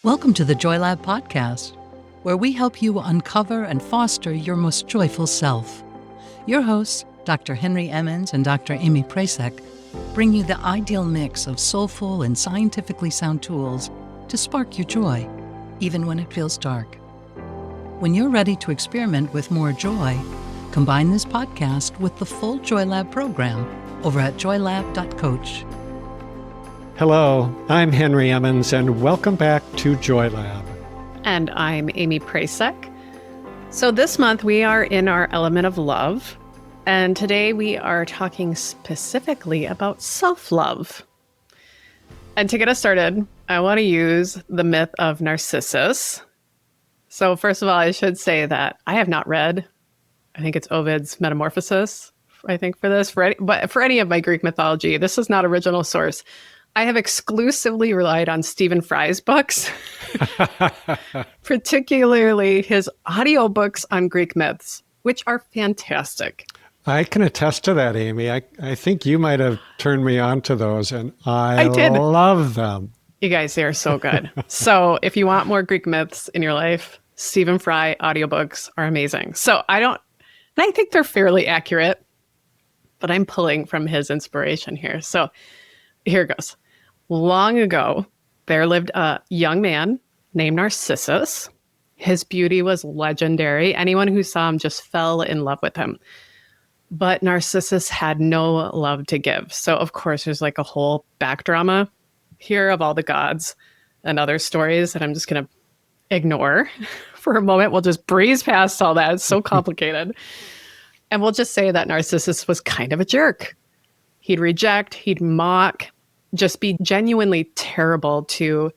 Welcome to the Joy Lab podcast, where we help you uncover and foster your most joyful self. Your hosts, Dr. Henry Emmons and Dr. Aimee Prasek, bring you the ideal mix of soulful and scientifically sound tools to spark your joy, even when it feels dark. When you're ready to experiment with more joy, combine this podcast with the full Joy Lab program over at joylab.coach. Hello, I'm Henry Emmons, and welcome back to Joy Lab. And I'm Aimee Prasek. So this month we are in our element of love, and today we are talking specifically about self-love. And to get us started, I want to use the myth of Narcissus. So first of all, I should say that I have not read, I think it's Ovid's Metamorphosis, I think for this, but for any of my Greek mythology, this is not original source. I have exclusively relied on Stephen Fry's books, particularly his audiobooks on Greek myths, which are fantastic. I can attest to that, Amy. I think you might have turned me on to those, and I did. Love them. You guys, they are so good. So if you want more Greek myths in your life, Stephen Fry audiobooks are amazing. So I think they're fairly accurate, but I'm pulling from his inspiration here. So here goes. Long ago, there lived a young man named Narcissus. His beauty was legendary. Anyone who saw him just fell in love with him. But Narcissus had no love to give. So, of course, there's like a whole back drama here of all the gods and other stories that I'm just going to ignore for a moment. We'll just breeze past all that. It's so complicated. And we'll just say that Narcissus was kind of a jerk. He'd reject, he'd mock, just be genuinely terrible to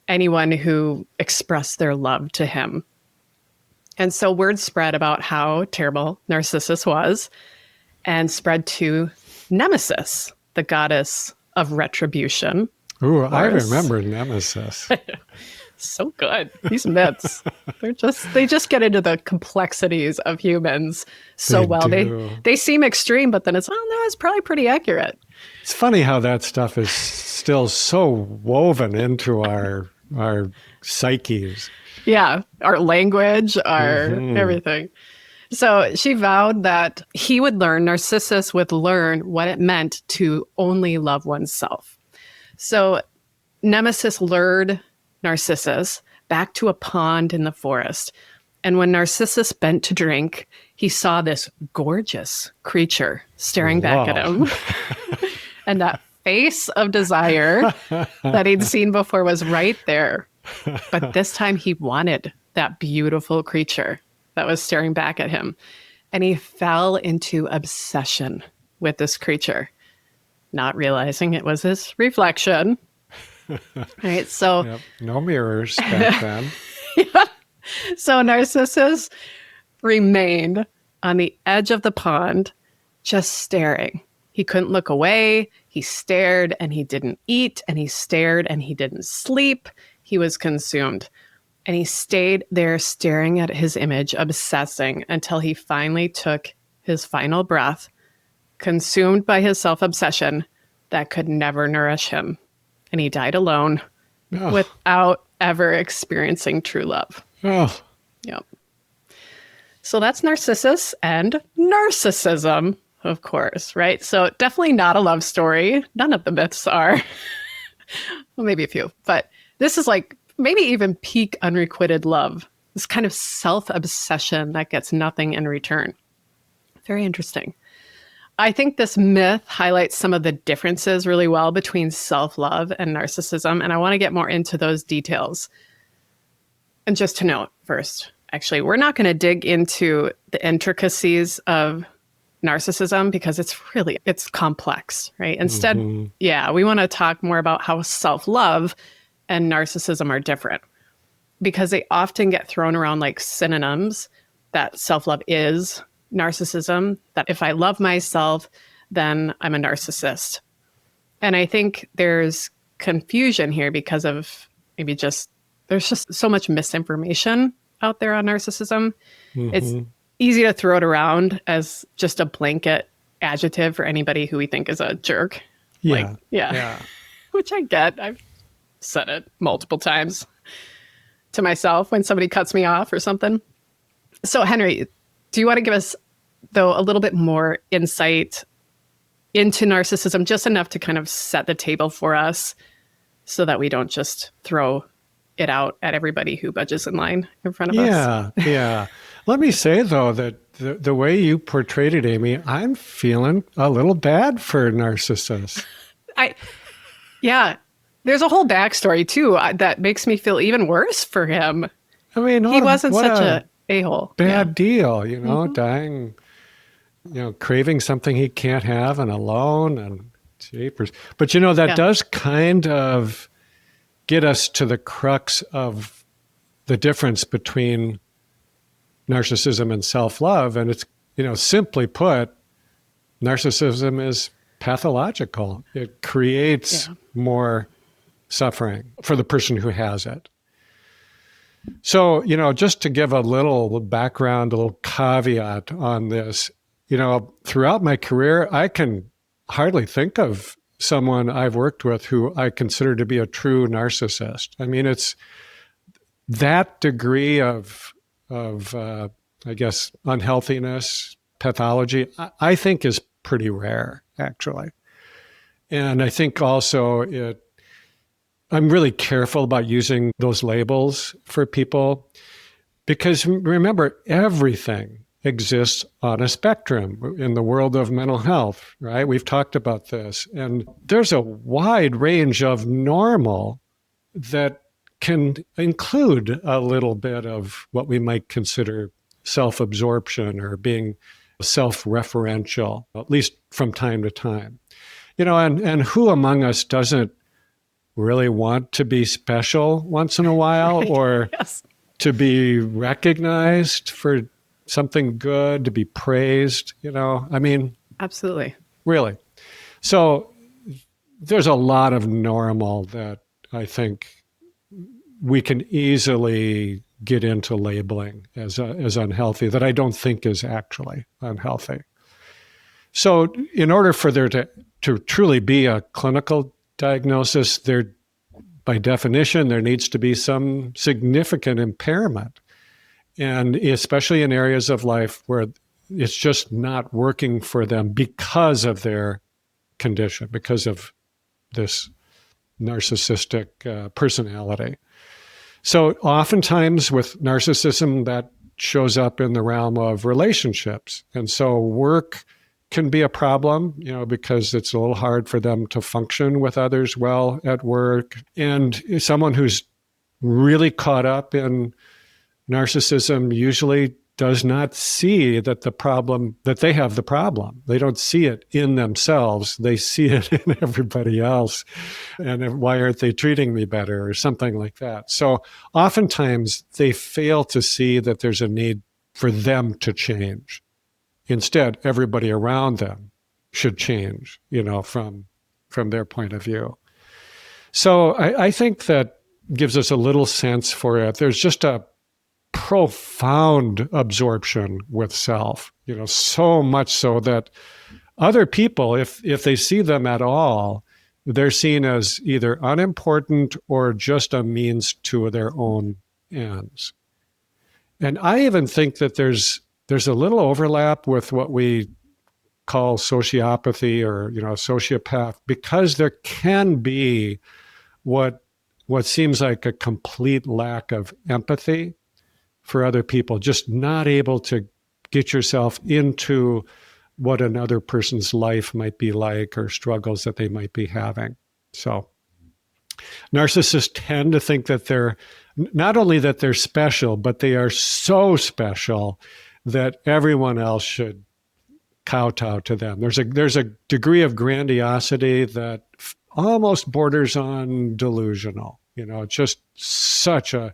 anyone who expressed their love to him. And so word spread about how terrible Narcissus was and spread to Nemesis, the goddess of retribution. Ooh, I remember Nemesis. So good. These myths, they just get into the complexities of humans so well. They seem extreme, but then it's probably pretty accurate. It's funny how that stuff is still so woven into our psyches. Yeah, our language, our everything. So she vowed that Narcissus would learn what it meant to only love oneself. So Nemesis lured Narcissus back to a pond in the forest. And when Narcissus bent to drink, he saw this gorgeous creature staring back at him. And that face of desire that he'd seen before was right there. But this time he wanted that beautiful creature that was staring back at him. And he fell into obsession with this creature, not realizing it was his reflection. Right, so yep. No mirrors back then. Yeah. So Narcissus remained on the edge of the pond, just staring. He couldn't look away. He stared and he didn't eat, and he stared and he didn't sleep. He was consumed. And he stayed there staring at his image, obsessing until he finally took his final breath, consumed by his self-obsession that could never nourish him. And he died alone without ever experiencing true love. Oh. Yep. So that's Narcissus and narcissism, of course, right? So definitely not a love story. None of the myths are. Well, maybe a few. But this is like maybe even peak unrequited love. This kind of self-obsession that gets nothing in return. Very interesting. I think this myth highlights some of the differences really well between self-love and narcissism, and I want to get more into those details. And just to note first, actually, we're not going to dig into the intricacies of narcissism because it's complex, right? Instead, we want to talk more about how self-love and narcissism are different because they often get thrown around like synonyms, that self-love is narcissism, that if I love myself, then I'm a narcissist. And I think there's confusion here because of maybe there's just so much misinformation out there on narcissism. It's easy to throw it around as just a blanket adjective for anybody who we think is a jerk. Yeah. Which I get. I've said it multiple times. to myself when somebody cuts me off or something. So Henry, do you want to give us, though, a little bit more insight into narcissism, just enough to kind of set the table for us so that we don't just throw it out at everybody who budges in line in front of us? Yeah. Let me say, though, that the way you portrayed it, Aimee, I'm feeling a little bad for Narcissus. Yeah. There's a whole backstory, too, that makes me feel even worse for him. I mean, he wasn't such a a-hole. Bad deal, dying, craving something he can't have and alone and jeepers. But, that does kind of get us to the crux of the difference between narcissism and self-love. And it's, simply put, narcissism is pathological. It creates more suffering for the person who has it. So, just to give a little background, a little caveat on this, throughout my career, I can hardly think of someone I've worked with who I consider to be a true narcissist. I mean, it's that degree of I guess, unhealthiness, pathology, I think is pretty rare, actually. And I think also I'm really careful about using those labels for people because remember, everything exists on a spectrum in the world of mental health, right? We've talked about this. And there's a wide range of normal that can include a little bit of what we might consider self-absorption or being self-referential, at least from time to time. And who among us doesn't really want to be special once in a while, right? Or to be recognized for something good, to be praised, I mean. Absolutely. Really. So there's a lot of normal that I think we can easily get into labeling as unhealthy that I don't think is actually unhealthy. So in order for there to truly be a clinical diagnosis, by definition, there needs to be some significant impairment. And especially in areas of life where it's just not working for them because of their condition, because of this narcissistic personality. So oftentimes with narcissism, that shows up in the realm of relationships. And so work can be a problem, because it's a little hard for them to function with others well at work. And someone who's really caught up in narcissism usually does not see that they have the problem. They don't see it in themselves. They see it in everybody else. And why aren't they treating me better or something like that? So oftentimes they fail to see that there's a need for them to change. Instead, everybody around them should change, from their point of view. So I think that gives us a little sense for it. There's just a profound absorption with self, so much so that other people, if they see them at all, they're seen as either unimportant or just a means to their own ends. And I even think that there's a little overlap with what we call sociopathy or, sociopath, because there can be what seems like a complete lack of empathy for other people, just not able to get yourself into what another person's life might be like or struggles that they might be having. So narcissists tend to think that they're not only that they're special, but they are so special that everyone else should kowtow to them. There's a degree of grandiosity that almost borders on delusional, just to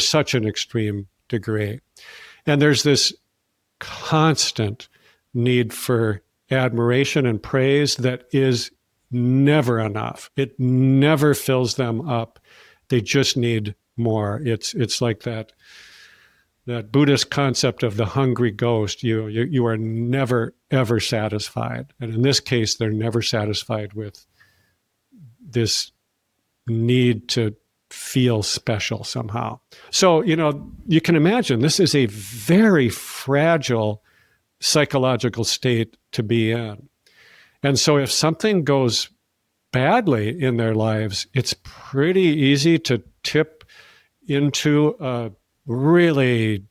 such an extreme degree. And there's this constant need for admiration and praise that is never enough. It never fills them up. They just need more. It's like that Buddhist concept of the hungry ghost. You are never, ever satisfied. And in this case, they're never satisfied with this need to feel special somehow. So, you can imagine this is a very fragile psychological state to be in. And so if something goes badly in their lives, it's pretty easy to tip into a really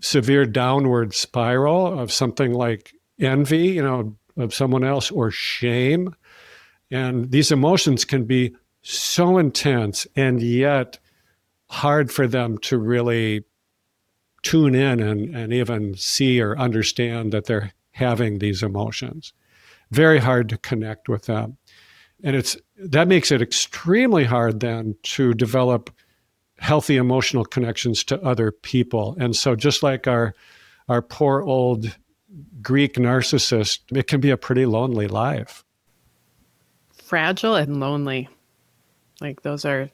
severe downward spiral of something like envy, of someone else, or shame. And these emotions can be so intense and yet hard for them to really tune in and even see or understand that they're having these emotions. Very hard to connect with them. And that makes it extremely hard then to develop healthy emotional connections to other people. And so just like our poor old Greek narcissist, it can be a pretty lonely life. Fragile and lonely. Like those are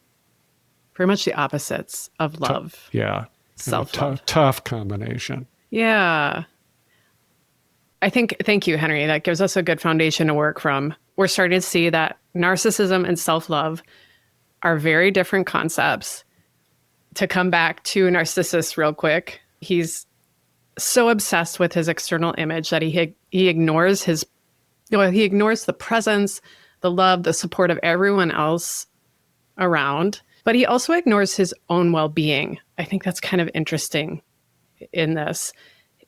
pretty much the opposites of love. Yeah. Self-love. Tough combination. Yeah. Thank you, Henry. That gives us a good foundation to work from. We're starting to see that narcissism and self-love are very different concepts. To come back to Narcissus real quick, he's so obsessed with his external image that he ignores he ignores the presence, the love, the support of everyone else around, but he also ignores his own well-being. I think that's kind of interesting in this.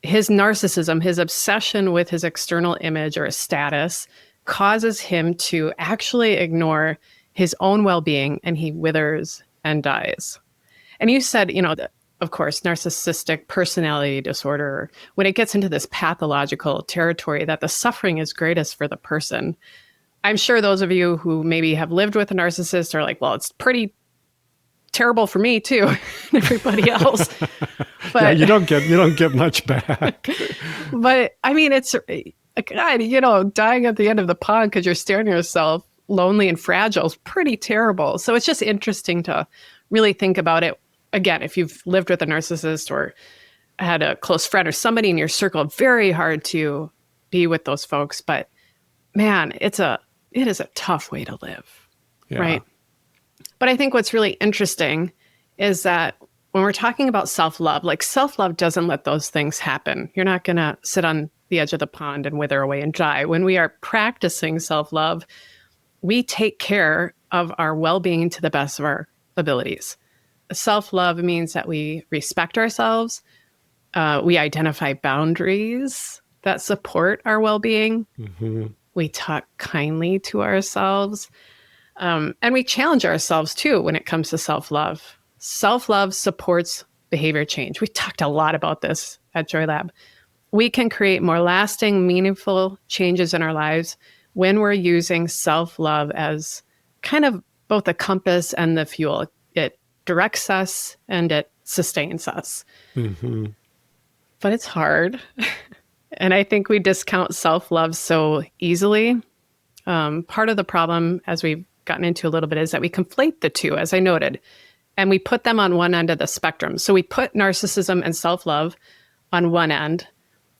His narcissism, his obsession with his external image or his status causes him to actually ignore his own well-being, and he withers and dies. And you said, of course, narcissistic personality disorder, when it gets into this pathological territory, that the suffering is greatest for the person. I'm sure those of you who maybe have lived with a narcissist are like, well, it's pretty terrible for me too, and everybody else. But yeah, you don't get much back. But I mean, it's, God, dying at the end of the pond because you're staring at yourself, lonely and fragile, is pretty terrible. So it's just interesting to really think about it. Again, if you've lived with a narcissist or had a close friend or somebody in your circle, very hard to be with those folks. But man, it is a tough way to live, right? But I think what's really interesting is that when we're talking about self-love, like self-love doesn't let those things happen. You're not going to sit on the edge of the pond and wither away and die. When we are practicing self-love, we take care of our well-being to the best of our abilities. Self-love means that we respect ourselves. We identify boundaries that support our well-being. Mm-hmm. We talk kindly to ourselves. And we challenge ourselves too when it comes to self-love. Self-love supports behavior change. We talked a lot about this at Joy Lab. We can create more lasting, meaningful changes in our lives when we're using self-love as kind of both the compass and the fuel. It directs us and it sustains us. Mm-hmm. But it's hard. And I think we discount self-love so easily. Part of the problem, as we've gotten into a little bit, is that we conflate the two, as I noted, and we put them on one end of the spectrum. So we put narcissism and self-love on one end,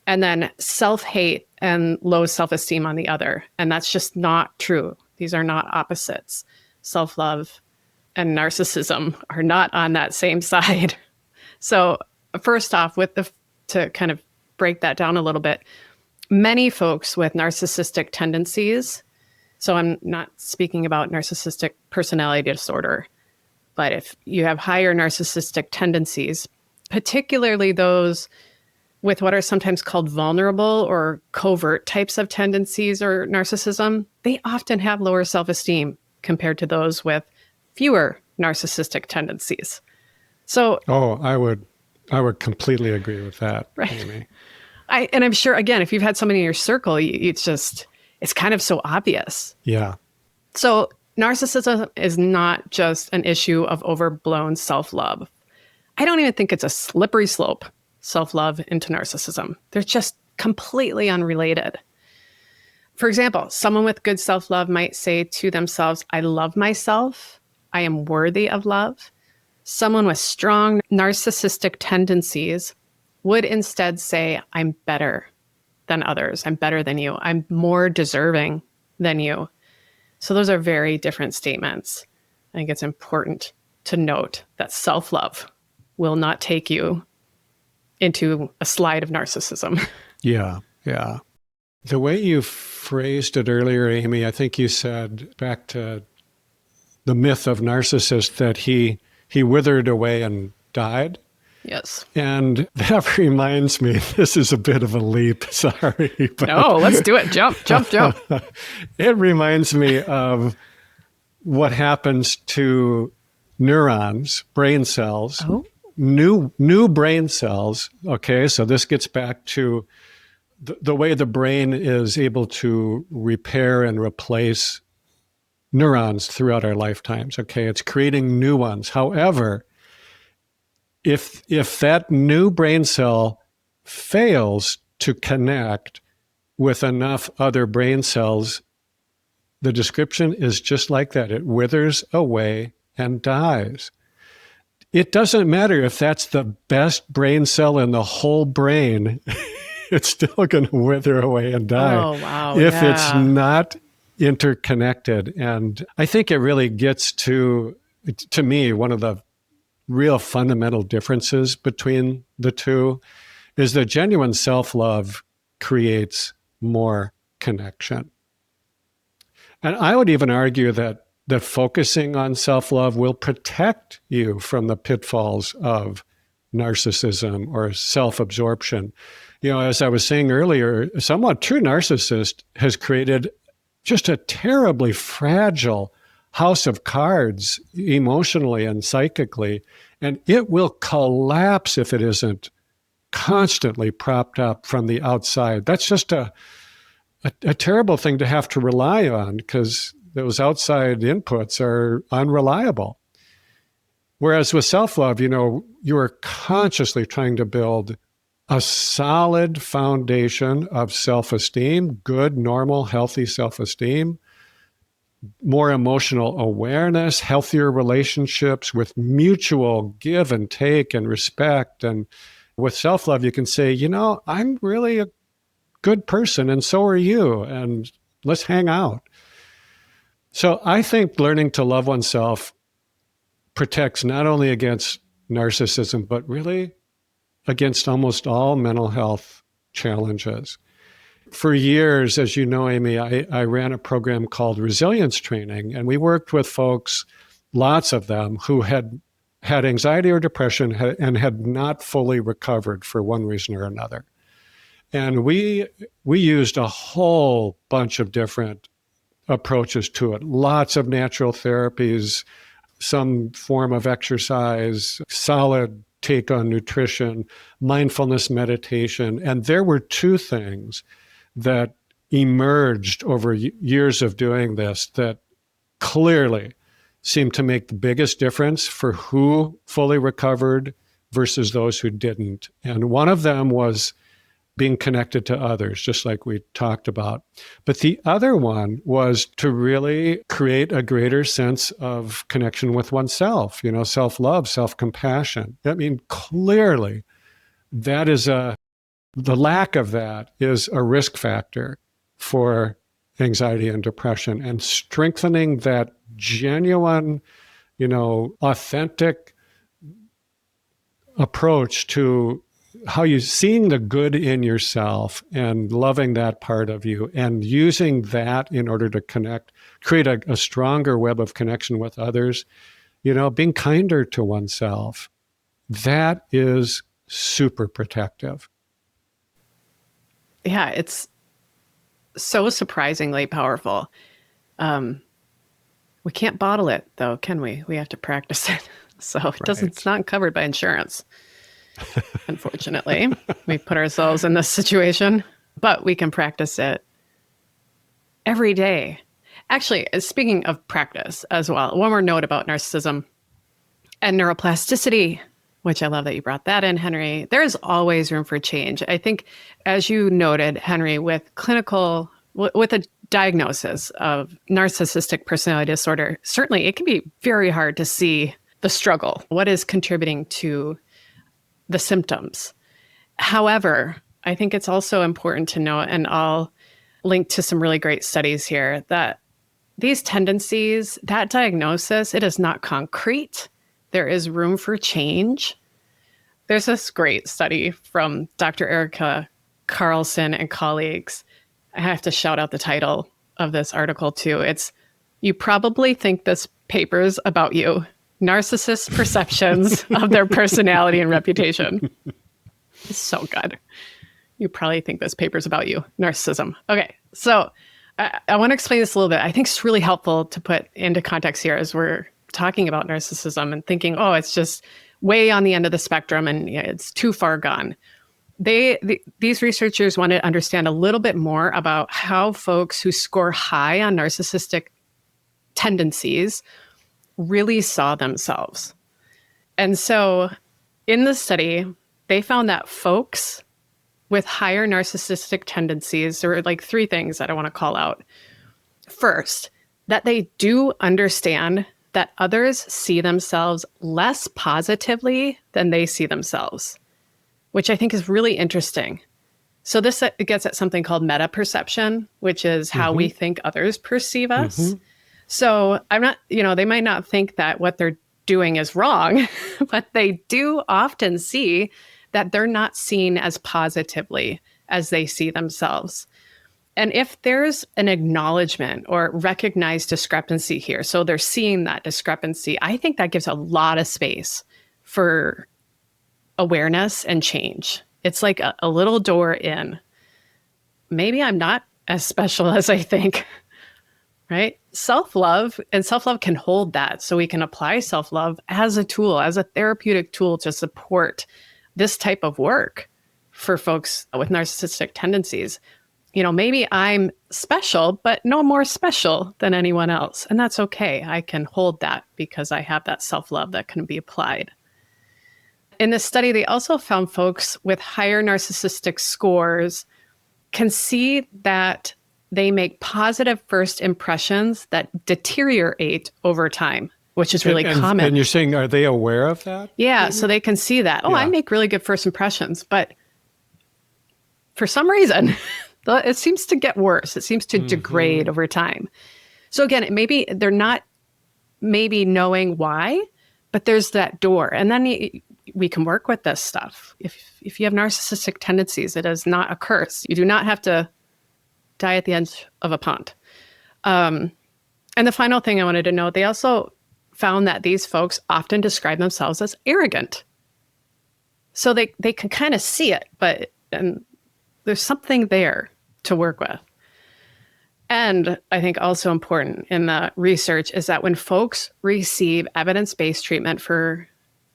and then self-hate and low self-esteem on the other. And that's just not true. These are not opposites. Self-love and narcissism are not on that same side. So first off, to kind of break that down a little bit, many folks with narcissistic tendencies, so I'm not speaking about narcissistic personality disorder, but if you have higher narcissistic tendencies, particularly those with what are sometimes called vulnerable or covert types of tendencies or narcissism, they often have lower self-esteem compared to those with fewer narcissistic tendencies. So, I would completely agree with that, right, Aimee. And I'm sure, again, if you've had somebody in your circle, it's kind of so obvious. Yeah. So narcissism is not just an issue of overblown self-love. I don't even think it's a slippery slope, self-love into narcissism. They're just completely unrelated. For example, someone with good self-love might say to themselves, I love myself. I am worthy of love. Someone with strong narcissistic tendencies would instead say, I'm better than others. I'm better than you. I'm more deserving than you. So those are very different statements. I think it's important to note that self-love will not take you into a slide of narcissism. Yeah, yeah. The way you phrased it earlier, Aimee, I think you said back to the myth of Narcissus that he withered away and died. Yes. And that reminds me, this is a bit of a leap, sorry. But no, let's do it. Jump. It reminds me of what happens to neurons, brain cells, new brain cells. Okay, so this gets back to the way the brain is able to repair and replace neurons throughout our lifetimes. Okay, it's creating new ones. However, if that new brain cell fails to connect with enough other brain cells, the description is just like that. It withers away and dies. It doesn't matter if that's the best brain cell in the whole brain. It's still going to wither away and die. Oh, wow. If it's not interconnected. And I think it really gets to me, one of the real fundamental differences between the two is that genuine self-love creates more connection. And I would even argue that focusing on self-love will protect you from the pitfalls of narcissism or self-absorption. You know, as I was saying earlier, a somewhat true narcissist has created just a terribly fragile house of cards emotionally and psychically, and it will collapse if it isn't constantly propped up from the outside. That's just a terrible thing to have to rely on because those outside inputs are unreliable. Whereas with self-love, you know, you are consciously trying to build a solid foundation of self-esteem, good, normal, healthy self-esteem, more emotional awareness, healthier relationships with mutual give and take and respect. And with self-love, you can say, you know, I'm really a good person and so are you, and let's hang out. So I think learning to love oneself protects not only against narcissism, but really against almost all mental health challenges. For years, as you know, Aimee, I ran a program called resilience training, and we worked with folks, lots of them, who had anxiety or depression and had not fully recovered for one reason or another. And we used a whole bunch of different approaches to it, lots of natural therapies, some form of exercise, solid take on nutrition, mindfulness meditation. And there were two things that emerged over years of doing this that clearly seemed to make the biggest difference for who fully recovered versus those who didn't. And one of them was being connected to others, just like we talked about. But the other one was to really create a greater sense of connection with oneself, you know, self-love, self-compassion. I mean, clearly, that is the lack of that is a risk factor for anxiety and depression, and strengthening that genuine, you know, authentic approach to how you seeing the good in yourself and loving that part of you and using that in order to connect, create a stronger web of connection with others, you know, being kinder to oneself. That is super protective. Yeah, it's so surprisingly powerful. We can't bottle it though, can we? We have to practice it. So it's not covered by insurance. Unfortunately, we put ourselves in this situation, but we can practice it every day. Actually, speaking of practice as well, one more note about narcissism and neuroplasticity, which I love that you brought that in, Henry. There's always room for change. I think, as you noted, Henry, with a diagnosis of narcissistic personality disorder, certainly it can be very hard to see the struggle, what is contributing to the symptoms. However, I think it's also important to note, and I'll link to some really great studies here, that these tendencies, that diagnosis, it is not concrete. there is room for change. There's this great study from Dr. Erica Carlson and colleagues. I have to shout out the title of this article too. It's "You Probably Think This Paper's About You: Narcissists' Perceptions of Their Personality and Reputation." It's so good. You probably think this paper's about you. Narcissism. Okay, so I want to explain this a little bit. I think it's really helpful to put into context here as we're talking about narcissism and thinking, oh, it's just way on the end of the spectrum and it's too far gone. These researchers want to understand a little bit more about how folks who score high on narcissistic tendencies really saw themselves. And so in the study, they found that folks with higher narcissistic tendencies, there are like three things that I want to call out. First, that they do understand that others see themselves less positively than they see themselves, which I think is really interesting. So this gets at something called meta-perception, which is how we think others perceive us. So I'm not, they might not think that what they're doing is wrong, but they do often see that they're not seen as positively as they see themselves. And if there's an acknowledgement or recognized discrepancy here, so they're seeing that discrepancy, I think that gives a lot of space for awareness and change. It's like a little door in. Maybe I'm not as special as I think, right? Self-love can hold that. So we can apply self-love as a tool, as a therapeutic tool to support this type of work for folks with narcissistic tendencies. Maybe I'm special, but no more special than anyone else. And that's okay. I can hold that because I have that self-love that can be applied. In this study, they also found folks with higher narcissistic scores can see that they make positive first impressions that deteriorate over time, which is really common. And you're saying, are they aware of that? Yeah, so they can see that. Oh, yeah. I make really good first impressions, but for some reason, it seems to get worse. It seems to degrade over time. So again, maybe they're not knowing why, but there's that door. And then we can work with this stuff. If you have narcissistic tendencies, it is not a curse. You do not have to die at the end of a pond. And the final thing I wanted to note, they also found that these folks often describe themselves as arrogant. So they can kind of see it, but there's something there to work with. And I think also important in the research is that when folks receive evidence-based treatment for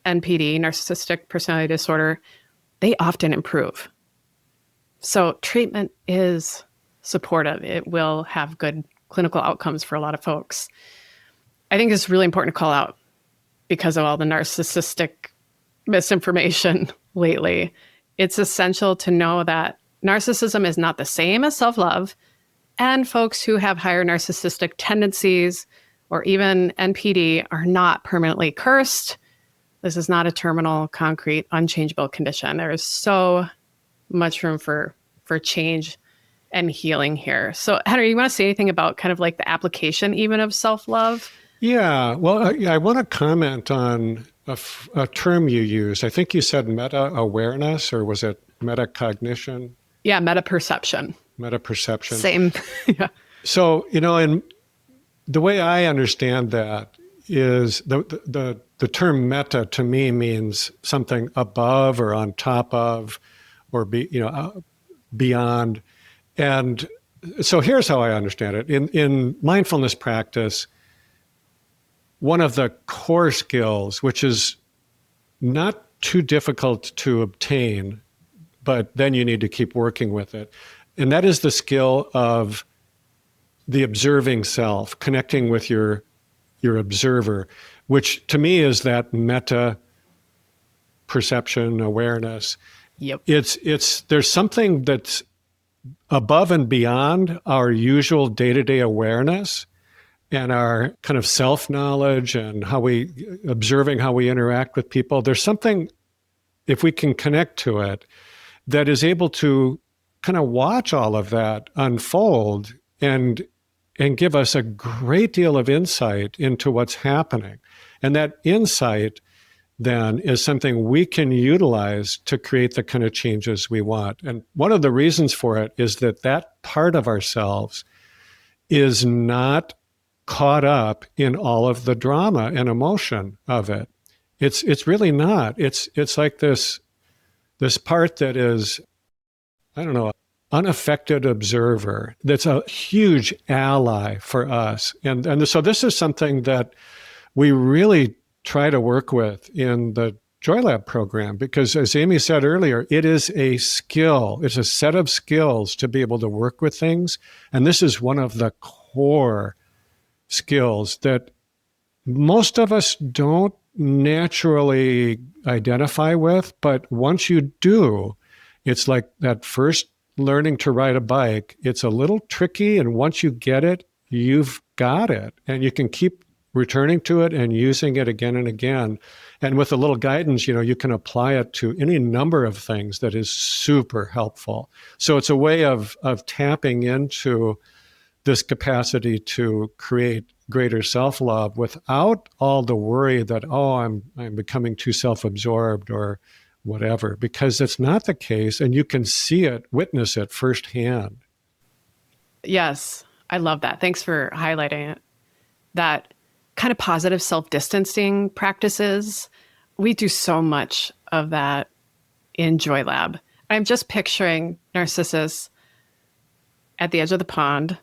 NPD, narcissistic personality disorder, they often improve. So treatment is supportive. It will have good clinical outcomes for a lot of folks. I think it's really important to call out because of all the narcissistic misinformation lately. It's essential to know that narcissism is not the same as self-love, and folks who have higher narcissistic tendencies or even NPD are not permanently cursed. This is not a terminal, concrete, unchangeable condition. There is so much room for change and healing here. So Henry, you want to say anything about kind of like the application even of self-love? Yeah, well, I want to comment on a term you used. I think you said meta-awareness, or was it metacognition? Yeah, meta-perception. Meta-perception. Same. Yeah. So, and the way I understand that is the term meta to me means something above or on top of or beyond. And so here's how I understand it. In mindfulness practice, one of the core skills, which is not too difficult to obtain, but then you need to keep working with it, and that is the skill of the observing self, connecting with your observer, which to me is that meta perception, awareness. Yep. There's something that's above and beyond our usual day-to-day awareness and our kind of self-knowledge and observing how we interact with people. There's something, if we can connect to it, that is able to kind of watch all of that unfold and give us a great deal of insight into what's happening. And that insight then is something we can utilize to create the kind of changes we want. And one of the reasons for it is that that part of ourselves is not caught up in all of the drama and emotion of it. It's really not. It's like this part that is, I don't know, unaffected observer that's a huge ally for us. And so this is something that we really try to work with in the Joy Lab program, because as Aimee said earlier, it is a skill. It's a set of skills to be able to work with things. And this is one of the core skills that most of us don't naturally identify with. But once you do, it's like that first learning to ride a bike. It's a little tricky. And once you get it, you've got it. And you can keep returning to it and using it again and again. And with a little guidance, you can apply it to any number of things that is super helpful. So it's a way of tapping into this capacity to create greater self-love without all the worry that, I'm becoming too self-absorbed or whatever, because it's not the case. And you can see it, witness it firsthand. Yes, I love that. Thanks for highlighting it. That kind of positive self-distancing practices. We do so much of that in Joy Lab. I'm just picturing Narcissus at the edge of the pond,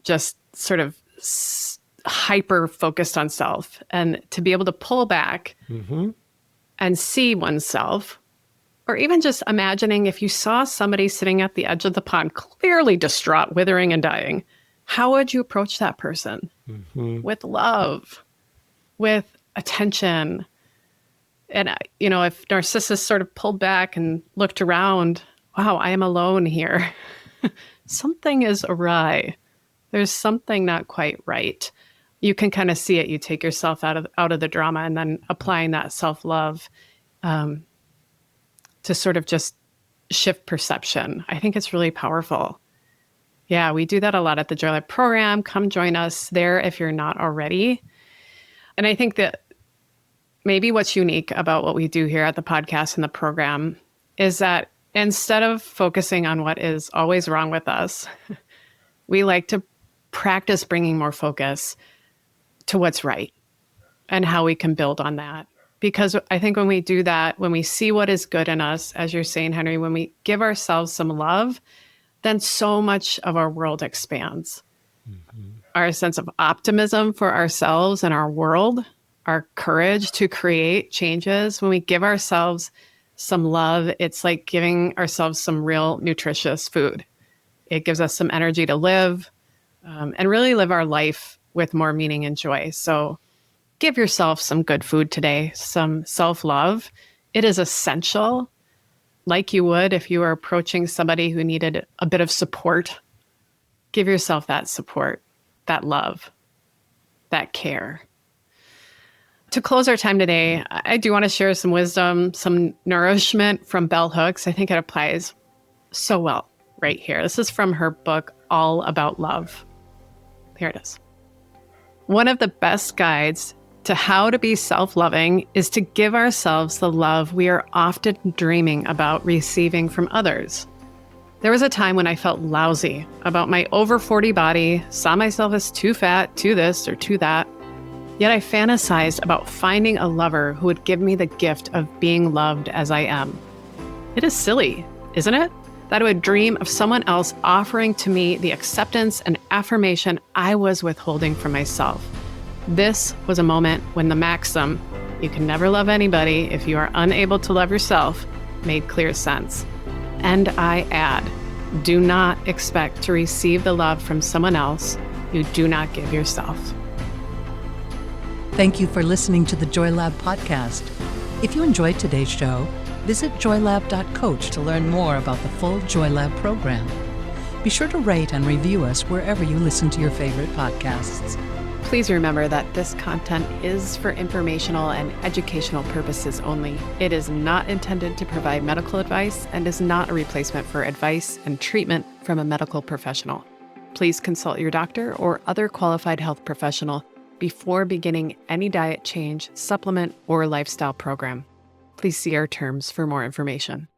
just sort of hyper focused on self, and to be able to pull back and see oneself, or even just imagining if you saw somebody sitting at the edge of the pond, clearly distraught, withering and dying, how would you approach that person? With love, with attention. And, if Narcissus sort of pulled back and looked around, wow, I am alone here. Something is awry. There's something not quite right. You can kind of see it. You take yourself out of the drama, and then applying that self-love to sort of just shift perception. I think it's really powerful. Yeah, we do that a lot at the Joy Lab program. Come join us there if you're not already. And I think that maybe what's unique about what we do here at the podcast and the program is that instead of focusing on what is always wrong with us, we like to practice bringing more focus to what's right and how we can build on that. Because I think when we do that, when we see what is good in us, as you're saying, Henry, when we give ourselves some love, then so much of our world expands. Our sense of optimism for ourselves and our world, our courage to create changes. When we give ourselves some love, it's like giving ourselves some real nutritious food. It gives us some energy to live and really live our life with more meaning and joy. So give yourself some good food today, some self-love. It is essential. Like you would if you were approaching somebody who needed a bit of support. Give yourself that support, that love, that care. To close our time today, I do want to share some wisdom, some nourishment from Bell Hooks. I think it applies so well right here. This is from her book, All About Love. Here it is. One of the best guides to how to be self-loving is to give ourselves the love we are often dreaming about receiving from others. There was a time when I felt lousy about my over 40 body, saw myself as too fat, too this or too that. Yet I fantasized about finding a lover who would give me the gift of being loved as I am. It is silly, isn't it? That I would dream of someone else offering to me the acceptance and affirmation I was withholding from myself. This was a moment when the maxim, you can never love anybody if you are unable to love yourself, made clear sense. And I add, do not expect to receive the love from someone else you do not give yourself. Thank you for listening to the Joy Lab podcast. If you enjoyed today's show, visit joylab.coach to learn more about the full Joy Lab program. Be sure to rate and review us wherever you listen to your favorite podcasts. Please remember that this content is for informational and educational purposes only. It is not intended to provide medical advice and is not a replacement for advice and treatment from a medical professional. Please consult your doctor or other qualified health professional before beginning any diet change, supplement, or lifestyle program. Please see our terms for more information.